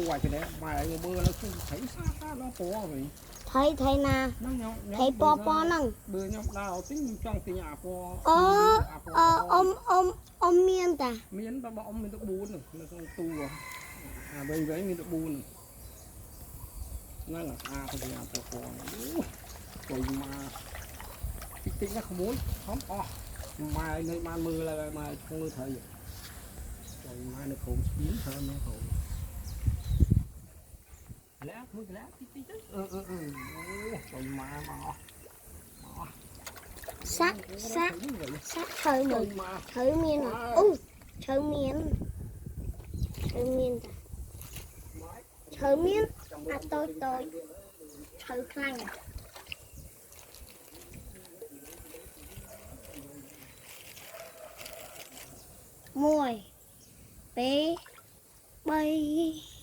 Ngoài cái đấy mà bơ nó không thấy xa nó có rồi thấy na thấy po nằng bơ nhau đào tính trong cái nhà po ông miên ta miếng ta bọng mình tự bún rồi nó không tu rồi bên đấy mình tự bún nó là cái nhà po rồi mà cái nó không muốn không mai nơi man mưa là mai không mưa thời rồi mai nó khổ biến hơn nó khổ lẽ thôi lẽ tí rồi mà sát thời một thời miên thời miên ta thời miên tôi thời khăn mùi bé bay